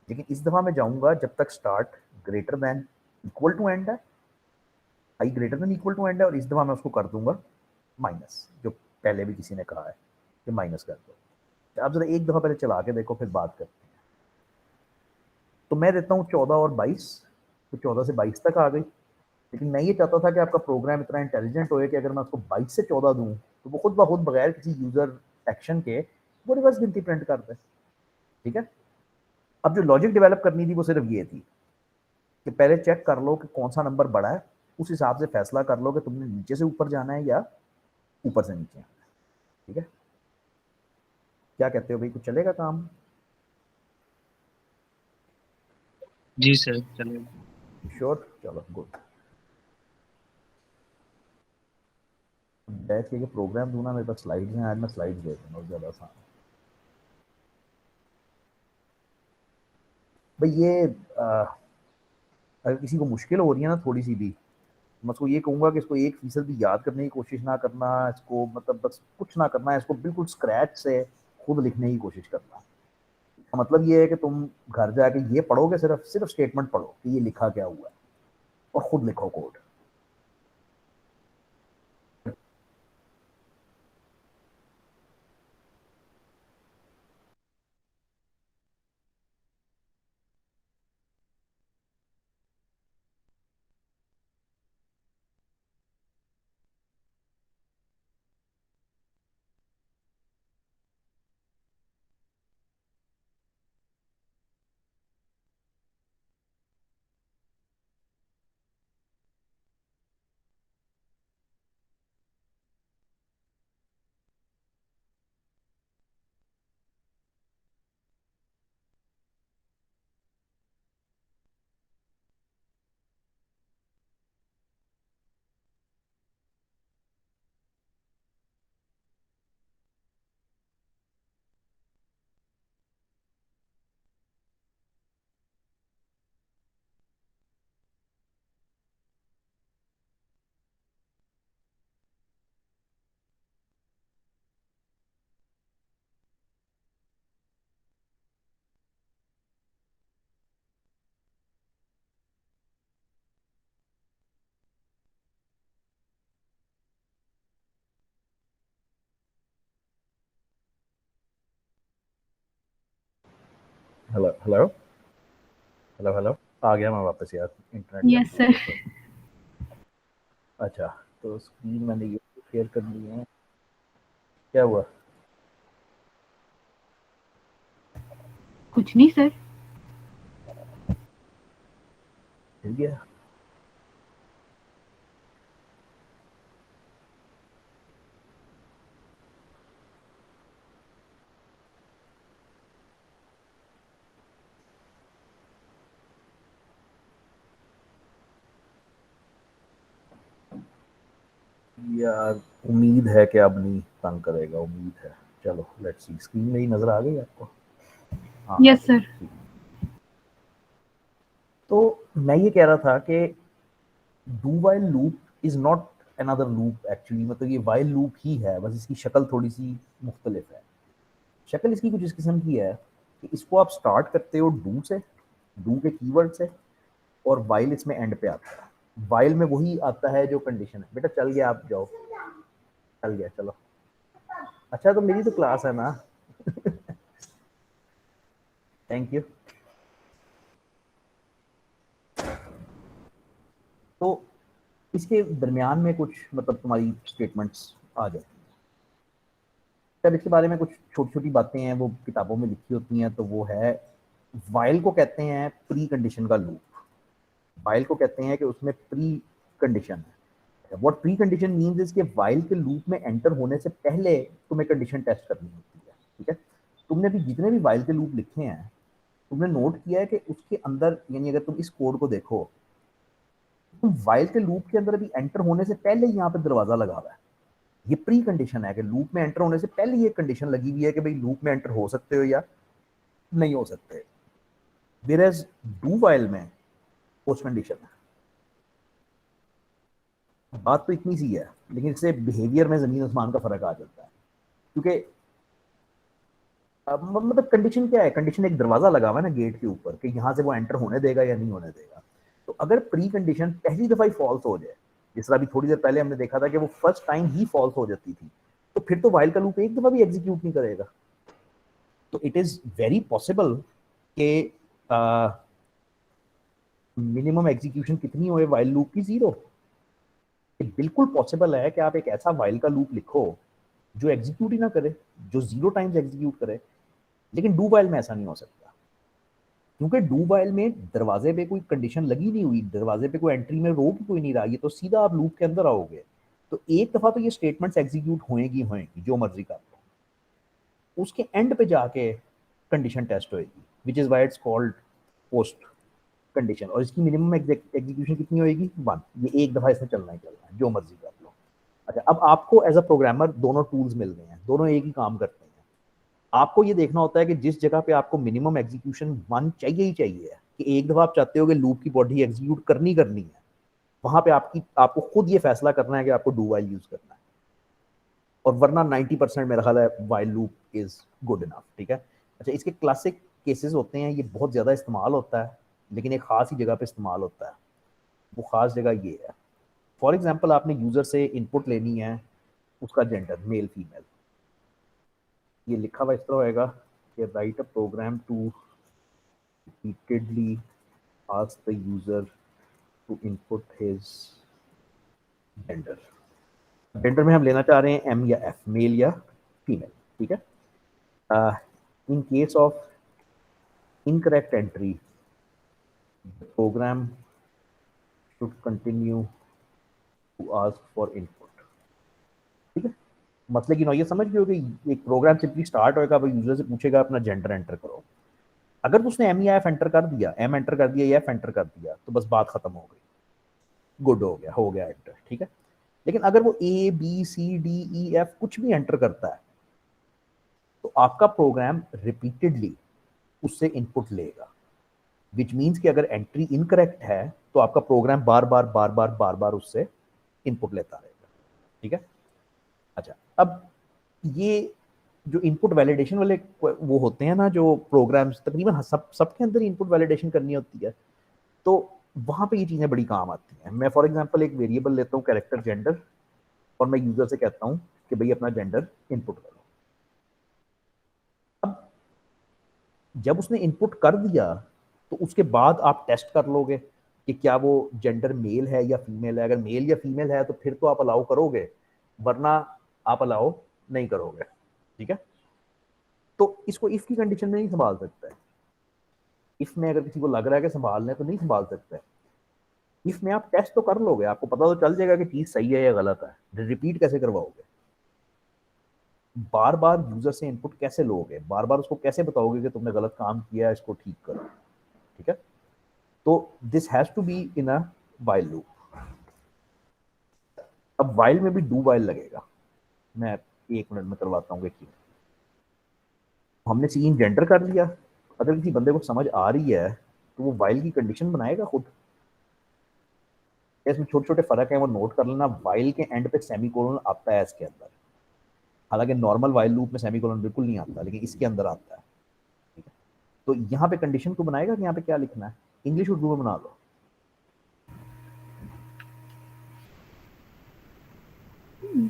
लेकिन इस दफा मैं जाऊंगा जब तक start greater than equal to end है। I greater than equal to end है, और इस दफा मैं उसको कर दूंगा माइनस, जो पहले भी किसी ने कहा है कि माइनस कर दो। आप जरा एक दफा पहले चला के देखो, फिर बात करते हैं। तो मैं देता हूँ 14 और 22, तो 14 से 22 तक आ गई। लेकिन मैं ये चाहता था कि आपका प्रोग्राम इतना इंटेलिजेंट हो कि अगर मैं उसको 22 से 14 दूं तो वो खुद ब खुद बगैर किसी यूजर एक्शन के वो रिवर्स गिनती प्रिंट कर दे। ठीक है, अब जो लॉजिक डेवलप करनी थी वो सिर्फ ये थी कि पहले चेक कर लो कि कौन सा नंबर बड़ा है, उस हिसाब से फैसला कर लो कि तुमने नीचे से ऊपर जाना है या ऊपर से नीचे आना है। ठीक है, क्या कहते हो भाई, कुछ चलेगा काम? जी सर चलेगा। श्योर, चलो गुड। बैठ के प्रोग्राम दूँ ना, मेरे पास स्लाइड्स हैं, आज मैं स्लाइड्स दे दूँगा, बहुत ज़्यादा आसान। भाई ये अगर किसी को मुश्किल हो रही है ना थोड़ी सी भी, मैं उसको ये कहूँगा कि इसको 1% भी याद करने की कोशिश ना करना, इसको मतलब बस कुछ ना करना है, इसको बिल्कुल स्क्रैच से खुद लिखने की कोशिश करना। मतलब ये है कि तुम घर जाके ये पढ़ोगे, सिर्फ सिर्फ स्टेटमेंट पढ़ो कि ये लिखा क्या हुआ है और खुद लिखो code. Hello hello hello hello, आ गया मैं वापस यार, इंटरनेट यस बंद हो सर। गया था। अच्छा, तो स्क्रीन मैंने ये शेयर कर ली है, क्या हुआ? कुछ नहीं सर। मिल गया? यार उम्मीद है कि अब नहीं तंग करेगा, उम्मीद है। चलो लेट्स सी, स्क्रीन में ही नजर आ गई आपको? हाँ आ यस गई, सर। ठीक। तो मैं ये कह रहा था कि do while loop is not another loop actually, मतलब ये वाइल लूप ही है, बस इसकी शक्ल थोड़ी सी मुख्तलिफ है। शक्ल इसकी कुछ इस किस्म की है कि इसको आप स्टार्ट करते हो डू से, डू के कीवर्ड से, और वाइल इसमें एंड पे आता है। वाइल में वही आता है जो कंडीशन है। बेटा चल गया, आप जाओ, चल गया, चलो। अच्छा तो मेरी तो क्लास है ना। Thank you. तो इसके दरमियान में कुछ मतलब तुम्हारी स्टेटमेंट्स आ जाती हैं। तब इसके बारे में कुछ छोटी छोटी बातें हैं, वो किताबों में लिखी होती हैं। तो वो है, वाइल को कहते हैं प्री कंडीशन का लूप। वाइल को कहते हैं कि उसमें प्री कंडीशन है। What pre condition means is कि वाइल के लूप में एंटर होने से पहले तुम्हें कंडीशन टेस्ट करनी होती है। ठीक है, तुमने अभी जितने भी वाइल के लूप लिखे हैं, तुमने नोट किया है कि उसके अंदर, यानी अगर तुम इस कोड को देखो, तुम वाइल के लूप के अंदर अभी एंटर होने से पहले ही यहाँ पे दरवाजा लगा हुआ है। ये प्री कंडीशन है कि लूप में एंटर होने से पहले ये कंडीशन लगी हुई है कि भाई लूप में एंटर हो सकते हो या नहीं हो सकते। वेयरएज डू वाइल में पोस्ट कंडीशन है। बात तो इतनी सी है, लेकिन इससे बिहेवियर में जमीन आसमान का फर्क आ जाता है। क्योंकि मतलब कंडीशन क्या है, कंडीशन एक दरवाजा लगा हुआ है ना गेट के ऊपर, कि यहाँ से वो एंटर होने देगा या नहीं होने देगा। तो अगर प्री कंडीशन पहली दफा ही फॉल्स हो जाए, जिस तरह अभी थोड़ी देर पहले हमने देखा था कि वो फर्स्ट टाइम ही फॉल्स हो जाती थी, तो फिर तो वाइल का लूप एक दफा भी एग्जीक्यूट नहीं करेगा। तो इट इज वेरी पॉसिबल कि मिनिमम एग्जीक्यूशन कितनी हो वाइल लूप की? 0। ये बिल्कुल पॉसिबल है कि आप एक ऐसा वाइल का लूप लिखो जो एग्जीक्यूट ही ना करे, जो 0 टाइम्स एग्जीक्यूट करे। लेकिन डू वाइल में ऐसा नहीं हो सकता। क्योंकि डू वाइल में दरवाजे पे कोई कंडीशन लगी नहीं हुई, दरवाजे पे कोई एंट्री में रोक कोई नहीं रहा, ये तो सीधा आप लूप के अंदर आओगे। तो एक दफा तो ये स्टेटमेंट्स एग्जीक्यूट होएगी जो मर्जी कर लो, उसके एंड पे जाके कंडीशन टेस्ट होएगी, which is why it's called post condition. और इसकी मिनिमम एग्जीक्यूशन कितनी होएगी? 1। ये एक दफा इसमें चलना ही चलना है, जो मर्जी कर लो। अच्छा, अब आपको एज अ प्रोग्रामर दोनों टूल्स मिल गए हैं, दोनों एक ही काम करते हैं। आपको ये देखना होता है कि जिस जगह पे आपको मिनिमम एग्जीक्यूशन 1 चाहिए ही चाहिए, कि एक दफा आप चाहते हो कि लूप की बॉडी एग्जीक्यूट करनी है, वहां पे आपको खुद ये फैसला करना है कि आपको डू वाइल यूज करना है, और वरना 90% मेरा ख्याल है while loop is good enough. ठीक है। अच्छा, इसके क्लासिक केसेस होते हैं, ये बहुत ज़्यादा इस्तेमाल होता है, लेकिन एक ख़ास ही जगह पे इस्तेमाल होता है। वो ख़ास जगह ये है, फॉर एग्जांपल आपने यूज़र से इनपुट लेनी है, उसका जेंडर मेल फीमेल, ये लिखा हुआ इस तरह होएगा कि write a program to repeatedly ask the user to input his gender। Gender में हम लेना चाह रहे हैं एम या एफ, मेल या फीमेल। ठीक है। In case of incorrect entry, the program should continue to ask for input। ठीक है। मतलब कि नौइया समझ गए हो कि एक प्रोग्राम सिंपली स्टार्ट होएगा, वो यूजर से पूछेगा अपना जेंडर एंटर करो। अगर उसने एम या एफ एंटर कर दिया, एम एंटर कर दिया या एफ एंटर कर दिया, तो बस बात खत्म हो गई, गुड हो गया एंटर। ठीक है। लेकिन अगर वो A B C D E F कुछ भी एंटर करता है, तो आपका प्रोग्राम रिपीटेडली उससे इनपुट लेगा, विच मीन्स कि अगर एंट्री इनकरेक्ट है तो आपका प्रोग्राम बार बार उससे इनपुट लेता रहेगा। ठीक है। अच्छा, अब ये जो इनपुट वैलिडेशन वाले वो होते हैं ना, जो प्रोग्राम्स तकरीबन सबके अंदर इनपुट वैलिडेशन करनी होती है, तो वहां पे ये चीज़ें बड़ी काम आती हैं। मैं फॉर एग्जांपल एक वेरिएबल लेता हूँ कैरेक्टर जेंडर, और मैं यूजर से कहता हूँ कि भाई अपना जेंडर इनपुट करो। अब जब उसने इनपुट कर दिया, तो उसके बाद आप टेस्ट कर लोगे कि क्या वो जेंडर मेल है या फीमेल है। अगर मेल या फीमेल है तो फिर तो आप अलाउ करोगे, वरना आप अलाउ नहीं करोगे। ठीक है। तो इसको इफ की कंडीशन में नहीं संभाल सकता है। इफ में अगर किसी को लग रहा है कि संभालना है तो नहीं संभाल सकता है। इफ में आप टेस्ट तो कर लोगे, आपको पता तो चल जाएगा कि चीज सही है या गलत है। रिपीट कैसे करवाओगे? बार बार यूजर से इनपुट कैसे लोगे? बार बार उसको कैसे बताओगे कि तुमने गलत काम किया है, इसको ठीक करो। ठीक है। तो this has to be in a while loop. अब वाइल में भी डू वाइल लगेगा, मैं 1 मिनट में करवाता हूँ कि हमने सीन जेंडर कर लिया। अगर किसी बंदे को समझ आ रही है तो वो वाइल की कंडीशन बनाएगा खुद। इसमें छोटे छोटे फर्क है, वो नोट कर लेना। वाइल के एंड पे सेमीकोलन आता है इसके अंदर, हालांकि नॉर्मल वाइल लूप में सेमीकोलन बिल्कुल नहीं आता, लेकिन इसके अंदर आता है। ठीक है। तो यहाँ पे कंडीशन को बनाएगा कि यहाँ पे क्या लिखना है, इंग्लिश उर्दू में बना लो।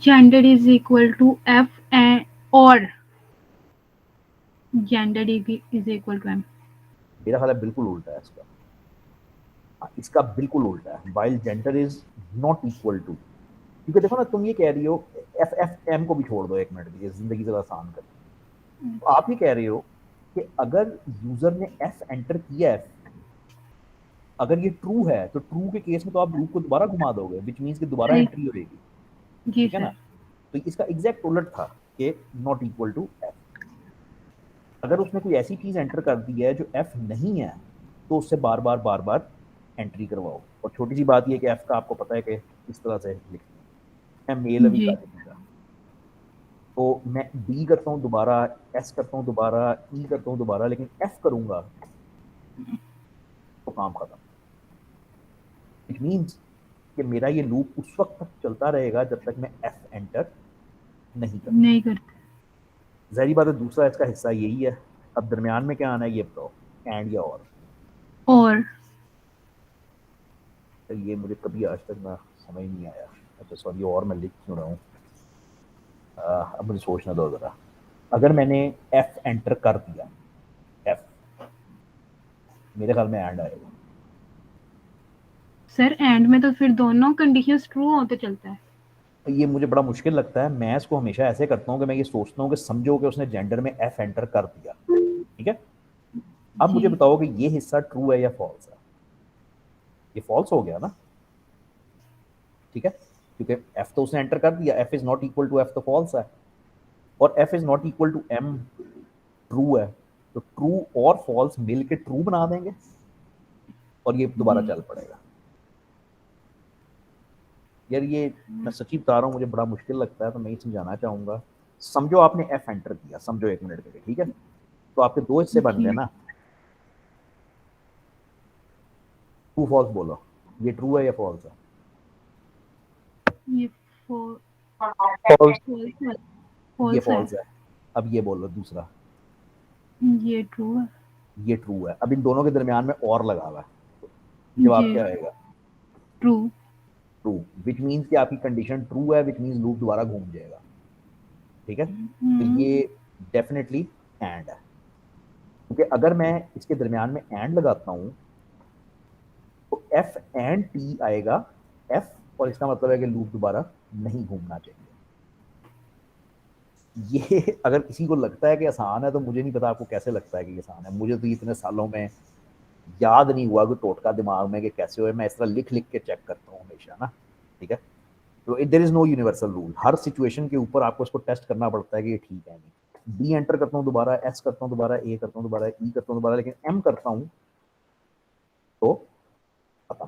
gender is equal to F and or gender is equal to M। मेरा ख्याल है बिल्कुल उल्टा है इसका। इसका बिल्कुल उल्टा है, while gender is not equal to. क्योंकि देखो ना, तुम ये कह रही हो, एफ एफ एम को भी छोड़ दो 1 मिनट के लिए, जिंदगी ज़रा आसान कर। तो आप ये कह रहे हो कि अगर यूजर ने एफ एंटर किया है, अगर ये ट्रू है तो ट्रू के केस में तो आप लूप को दोबारा घुमा दोगे, विच मीन्स कि दोबारा एंट्री होगी। जी ठीक है ना। सर। तो इसका एग्जैक्ट उलट था कि नॉट इक्वल टू एफ। अगर उसने कोई ऐसी चीज एंटर कर दी है जो एफ नहीं है, तो उससे बार बार एंट्री करवाओ। और छोटी सी बात यह कि एफ का आपको पता है कि इस तरह से लिखना है। मैं मेल अभी जी। कर दूंगा, तो मैं बी करता हूँ दोबारा, एस करता हूँ दोबारा, ई करता हूँ दोबारा, लेकिन एफ करूंगा तो काम खत्म। इट मीन्स कि मेरा ये लूप उस वक्त तक चलता रहेगा जब तक मैं एफ एंटर नहीं करता। नहीं करते। ज़ाहिर बात है, दूसरा इसका हिस्सा यही है। अब दरमियान में क्या आना है ये बताओ, एंड या और ये मुझे कभी आज तक ना समझ नहीं आया। अच्छा सॉरी, और मैं लिख क्यों रहा हूँ, अब मुझे सोचना दो ज़रा। अगर मैंने एफ एंटर कर दिया, एफ, मेरे ख्याल में एंड आएगा। सर एंड में तो फिर दोनों कंडीशंस ट्रू होते चलता है। ये मुझे बड़ा मुश्किल लगता है। मैं इसको हमेशा ऐसे करता हूँ कि मैं ये सोचता हूँ कि समझो कि उसने जेंडर में एफ एंटर कर दिया। ठीक है। अब मुझे जी बताओ कि ये हिस्सा ट्रू है या फॉल्स है। ये फॉल्स हो गया ना, ठीक है, क्योंकि एफ तो उसने एंटर कर दिया, F is not equal to F तो फॉल्स है, और F is not equal to M true है, तो ट्रू और फॉल्स मिल के ट्रू बना देंगे और ये दोबारा जी चल पड़ेगा। यार ये मैं सच्ची बता रहा हूँ, मुझे बड़ा मुश्किल लगता है, तो मैं ये समझाना चाहूंगा। समझो आपने एफ एंटर किया, समझो 1 मिनट के लिए, ठीक है, तो आपके दो हिस्से बन गए जी ना, ट्रू फॉल्स बोलो, ये ट्रू है या फॉल्स है? ये फॉल्स फॉल्स। ये फॉल्स है। फॉल्स है। अब ये बोलो दूसरा, ये ट्रू है। ये ट्रू है। अब इन दोनों के दरमियान में और लगा हुआ है, तो जवाब जी क्या आएगा? ट्रू। ट्रू, विच मीन्स कि आपकी कंडीशन ट्रू है, विच मीन्स लूप दोबारा घूम जाएगा, ठीक है। तो ये डेफिनेटली एंड है, क्योंकि अगर मैं इसके दरमियान में एंड लगाता हूँ तो एफ एंड टी आएगा एफ, और इसका मतलब है कि लूप दोबारा नहीं घूमना चाहिए। ये अगर किसी को लगता है कि आसान है, तो मुझे नहीं पता आपको कैसे लगता है कि आसान है। मुझे तो इतने सालों में याद नहीं हुआ कि टोटका दिमाग में कि कैसे हुए। मैं इस तरह लिख लिख के चेक करता हूँ हमेशा ना, ठीक है। तो there is no universal rule, हर सिचुएशन के ऊपर आपको इसको टेस्ट करना पड़ता है कि ये ठीक है नहीं। बी एंटर करता हूँ दोबारा, एस करता हूँ दोबारा, ए करता हूँ दोबारा, ई करता हूँ दोबारा, लेकिन एम करता हूँ तो खत्म।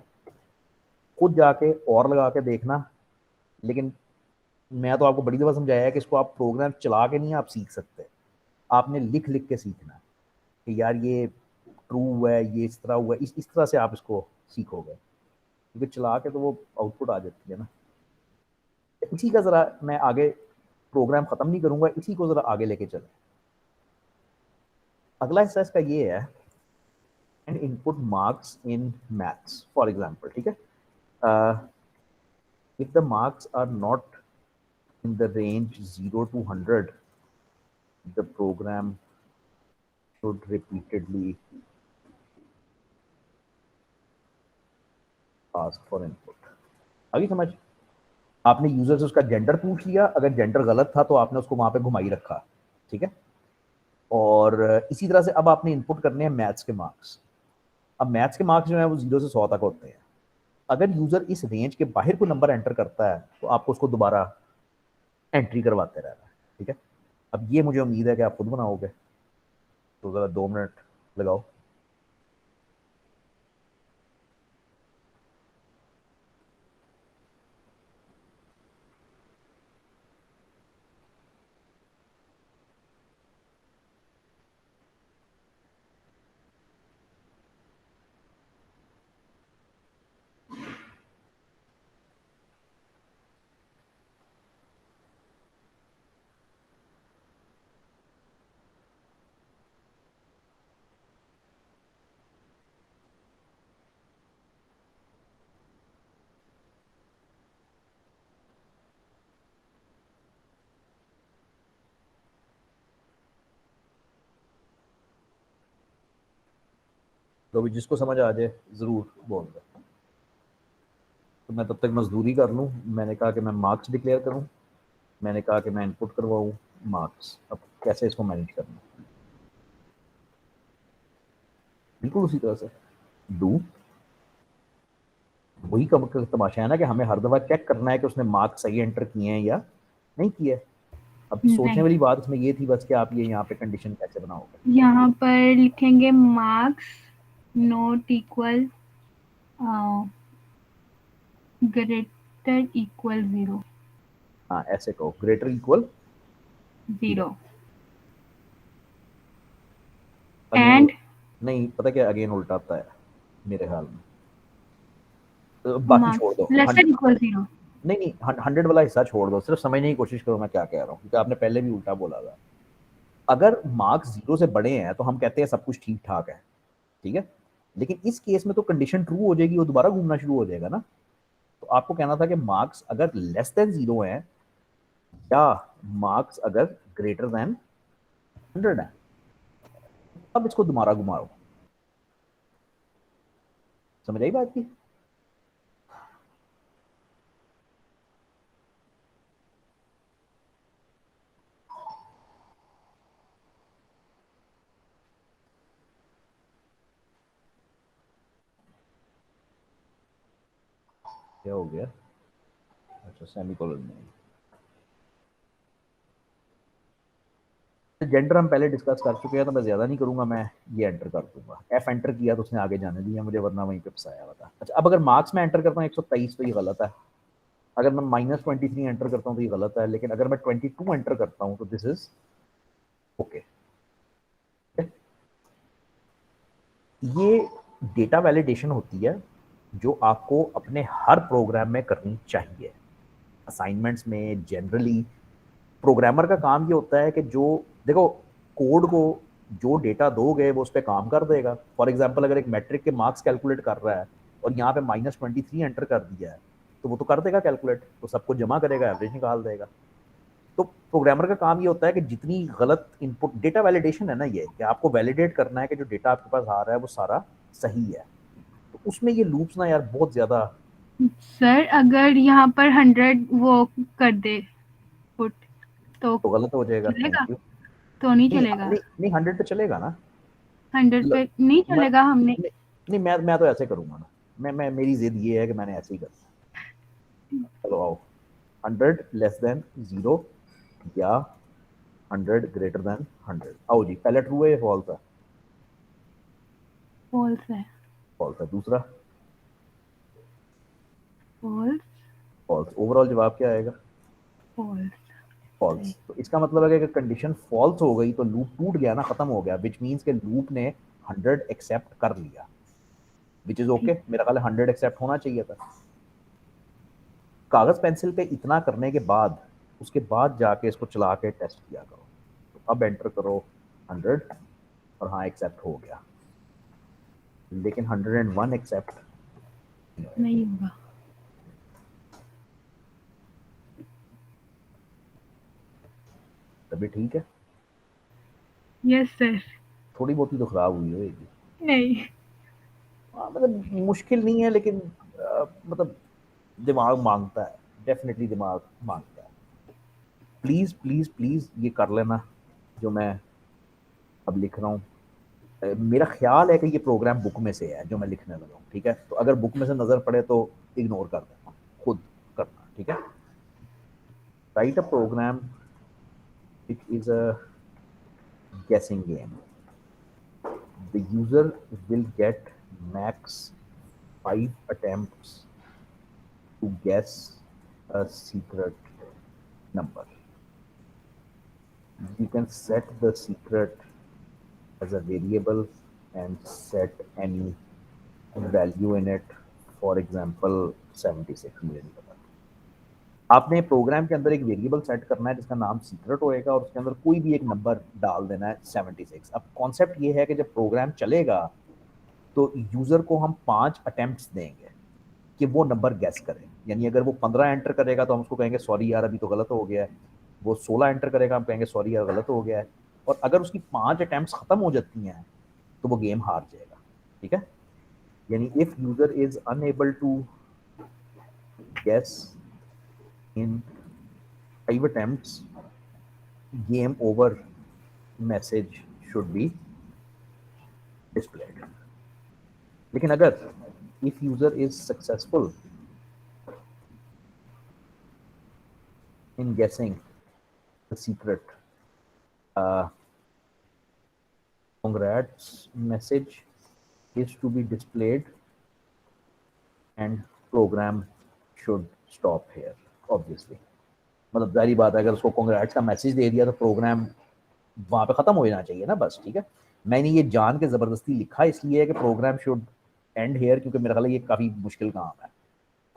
खुद जाके और लगा के देखना। लेकिन मैं तो आपको बड़ी दफ़ा समझाया है कि इसको आप प्रोग्राम चला के नहीं आप सीख सकते, आपने लिख लिख के सीखना है कि यार ये ट्रू है, ये इस तरह हुआ, इस तरह से आप इसको सीखोगे, क्योंकि चला के तो वो आउटपुट आ जाती है ना। इसी का ज़रा मैं आगे प्रोग्राम ख़त्म नहीं करूँगा, इसी को ज़रा आगे लेके चलें। अगला हिस्सा इसका ये है, and input marks in maths for example, ठीक है। If the marks are not in the range 0 to 100, the program should repeatedly ask for input। आगे समझ? आपने यूजर से उसका जेंडर पूछ लिया, अगर जेंडर गलत था तो आपने उसको वहां पे घुमाई रखा, ठीक है। और इसी तरह से अब आपने इनपुट करने हैं मैथ्स के मार्क्स। अब मैथ्स के मार्क्स जो है वो 0 से 100 तक होते हैं। अगर यूजर इस रेंज के बाहर कोई नंबर एंटर करता है तो आपको उसको दोबारा एंट्री करवाते रहना है, ठीक है। अब ये मुझे उम्मीद है कि आप खुद बनाओगे, तो ज़रा 2 मिनट लगाओ। तो अभी जिसको समझ आ जाए ज़रूर बोल दो। तो मैं तब तक मजदूरी कर लूँ। मैंने कहा कि मैं मार्क्स डिक्लेयर करूँ, मैंने कहा कि मैं इनपुट करवाऊँ मार्क्स। अब कैसे इसको मैनेज करना, बिल्कुल उसी तरह से डू। वही तमाशा है ना कि हमें हर दफ़ा चेक करना है कि उसने मार्क्स सही एंटर किए हैं या नहीं किए। अब सोचने नहीं, वाली बात इसमें ये थी बस कि आप ये यहाँ पे कंडीशन कैसे बनाओगे। यहाँ पर लिखेंगे marks not equal greater equal 0। हाँ ऐसे कहो, ग्रेटर इक्वल 0। 0 अगेन एंड नहीं, पता क्या अगेन उल्टा आता है मेरे ख्याल में। तो बाकी छोड़ मार्क्स दो, लेसर इक्वल 0। नहीं नहीं 100 वाला हिस्सा छोड़ दो, सिर्फ समझने की कोशिश करो मैं क्या कह रहा हूँ, क्योंकि आपने पहले भी उल्टा बोला था। अगर मार्क्स 0 से बड़े हैं तो हम कहते हैं सब कुछ ठीक ठाक है, ठीक है। लेकिन इस केस में तो कंडीशन ट्रू हो जाएगी, वो दोबारा घूमना शुरू हो जाएगा ना। तो आपको कहना था कि मार्क्स अगर लेस देन 0 है या मार्क्स अगर ग्रेटर देन 100 है, अब इसको दोबारा घुमाओ। समझ आई बात की? क्या हो गया? अच्छा, सेमीकोलन नहीं। जेंडर हम पहले डिस्कस कर चुके हैं तो मैं ज़्यादा नहीं करूँगा, मैं ये एंटर कर दूंगा। एफ एंटर किया तो उसने आगे जाने दिया मुझे, वरना वहीं पे फंसाया हुआ था। अच्छा, अब अगर मार्क्स में एंटर करता हूँ 123 तो ये गलत है। अगर मैं -23 एंटर करता हूँ तो ये गलत है, लेकिन अगर मैं 22 एंटर करता हूँ तो दिस इज ओके। ये डेटा वैलिडेशन होती है जो आपको अपने हर प्रोग्राम में करनी चाहिए। असाइनमेंट्स में जनरली प्रोग्रामर का काम ये होता है कि जो देखो कोड को जो डेटा दोगे वो उस पर काम कर देगा। फॉर एग्जाम्पल अगर एक मैट्रिक के मार्क्स कैलकुलेट कर रहा है और यहाँ पे -23 एंटर कर दिया है तो वो तो कर देगा कैलकुलेट, तो सबको जमा करेगा, एवरेज निकाल देगा। तो प्रोग्रामर का काम ये होता है कि जितनी गलत इनपुट, डेटा वैलिडेशन है ना, ये कि आपको वैलिडेट करना है कि जो डेटा आपके पास आ रहा है वो सारा सही है। तो उसमें ये लूप्स ना यार बहुत ज्यादा। सर अगर यहाँ पर 100 वो कर दे पुट तो तो गलत हो जाएगा। चलेगा? Thank you. तो नहीं नहीं चलेगा? नहीं नहीं, 100 पे चलेगा ना। 100 पे नहीं मैं चलेगा हमने। नहीं, नहीं मैं तो ऐसे करूंगा ना। मैं मेरी जिद ये है कि मैंने ऐसे ही करना। चलो आओ, 100 <0 या 100 <100। आओ जी, पहले ट्रू है या फॉल्स है? फॉल्स है। फॉल्स है। दूसरा फॉल्स। फॉल्स। ओवरऑल जवाब क्या आएगा? फॉल्स। फॉल्स। तो इसका मतलब है कि अगर कंडीशन फॉल्स हो गई तो लूप टूट गया ना, खत्म हो गया, विच मीन्स के लूप ने 100 एक्सेप्ट कर लिया, विच इज ओके। मेरा ख्याल है 100 एक्सेप्ट होना चाहिए था। कागज पेंसिल पे इतना करने के बाद उसके बाद जाके इसको चला के टेस्ट किया करो। तो अब एंटर करो 100 और हाँ एक्सेप्ट हो गया, लेकिन 101 एक्सेप्ट नहीं होगा। तभी ठीक है। Yes sir. थोड़ी बहुत ही तो खराब हुई होगी। नहीं। हाँ, मतलब मुश्किल नहीं है, लेकिन मतलब दिमाग मांगता है, डेफिनेटली दिमाग मांगता है। प्लीज़ प्लीज़ प्लीज़ ये कर लेना जो मैं अब लिख रहा हूँ। मेरा ख्याल है कि ये प्रोग्राम बुक में से है जो मैं लिखने लगा हूँ, ठीक है? तो अगर बुक में से नज़र पड़े तो इग्नोर कर देना, खुद करना, ठीक है? Write a program which is a guessing game. The user will get max 5 attempts to guess a secret number. You can set the secret as a variable and set any value in it, for example 76 मुझे नहीं पता। आपने programme के अंदर एक variable set करना है जिसका नाम सीक्रेट होएगा और उसके अंदर कोई भी एक नंबर डाल देना है 76। अब कॉन्सेप्ट ये है कि जब प्रोग्राम चलेगा तो यूजर को हम 5 अटेम्प्ट्स देंगे कि वो नंबर गैस करे। यानी अगर वो 15 एंटर करेगा तो हम उसको कहेंगे सॉरी यार अभी तो गलत हो गया है। वो 16 एंटर करेगा, हम कहेंगे सॉरी यार गलत हो गया है। और अगर उसकी 5 अटेम्प्ट्स खत्म हो जाती हैं तो वो गेम हार जाएगा, ठीक है? यानी if user is unable to guess in 5 attempts, game over message should be displayed. लेकिन अगर if user is successful in guessing the secret, uh, congrats message is to be displayed and program should stop here, obviously. मतलब जाहिर बात है, अगर उसको congrats का message दे दिया तो प्रोग्राम वहां पे खत्म हो जाना चाहिए ना, बस, ठीक है? मैंने ये जान के जबरदस्ती लिखा इसलिए है कि प्रोग्राम शुड एंड हेयर, क्योंकि मेरा ख्याल है ये काफी मुश्किल काम है।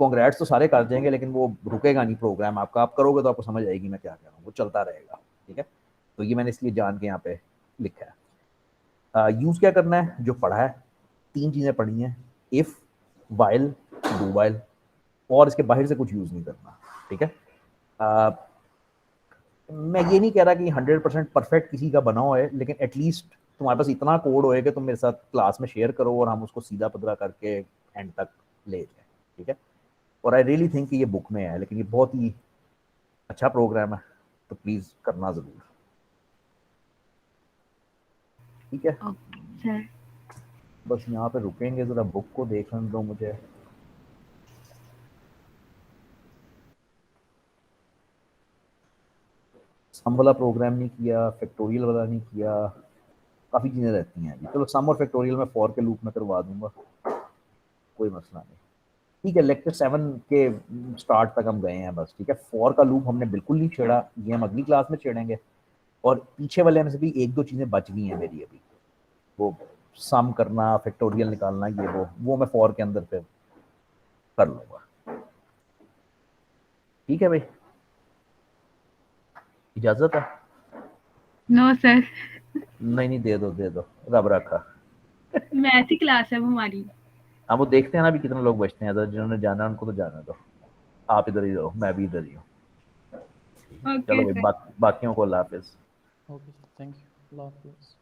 कांग्रेट्स तो सारे कर देंगे लेकिन वो रुकेगा नहीं प्रोग्राम आपका। आप करोगे तो आपको समझ आएगी मैं क्या कह रहा हूँ, वो चलता रहेगा, ठीक है? तो ये मैंने इसलिए जान के यहाँ पे लिखा है। यूज क्या करना है जो पढ़ा है, 3 चीजें पढ़ी हैं, इफ, वाइल, डू वाइल, और इसके बाहर से कुछ यूज नहीं करना, ठीक है? मैं ये नहीं कह रहा कि 100% परफेक्ट किसी का बना हुआ है, लेकिन एटलीस्ट तुम्हारे पास इतना कोड होए कि तुम मेरे साथ क्लास में शेयर करो और हम उसको सीधा पदरा करके एंड तक ले जाए, ठीक है? और आई रियली थिंक कि ये बुक में है, लेकिन ये बहुत ही अच्छा प्रोग्राम है, तो प्लीज़ करना ज़रूर, ठीक है? Okay sir. बस यहाँ पे रुकेंगे, ज़रा बुक को देखने दो मुझे। सम वाला प्रोग्राम नहीं किया, फैक्टोरियल वाला नहीं किया, काफ़ी चीज़ें रहती हैं। चलो सम और फैक्टोरियल में फॉर के लूप में करवा दूंगा, कोई मसला नहीं। ठीक है, लेक्चर 7 के स्टार्ट तक हम गए हैं बस। ठीक है, फॉर का लूप हमने बिल्कुल नहीं छेड़ा, ये हम अगली क्लास में छेड़ेंगे। और पीछे वाले में से भी एक दो चीज़ें बच गई हैं मेरी अभी, वो सम करना, फैक्टोरियल निकालना, ये वो मैं फॉर के अंदर पे कर लूँगा। ठीक है भाई, इजाज़त है? नो सर, नहीं, दे दो, रब रखा। मैथ की क्लास है वो हमारी। हाँ, वो देखते हैं ना अभी कितने लोग बचते हैं, जिन्होंने जाना है उनको तो जाना दो। आप इधर ही रहो, मैं भी इधर ही हूँ। चलो ओके भाई, सर। बाकियों को अल्लाह हाफिज़। ओके सर, थैंक यू, अल्लाह हाफिज़।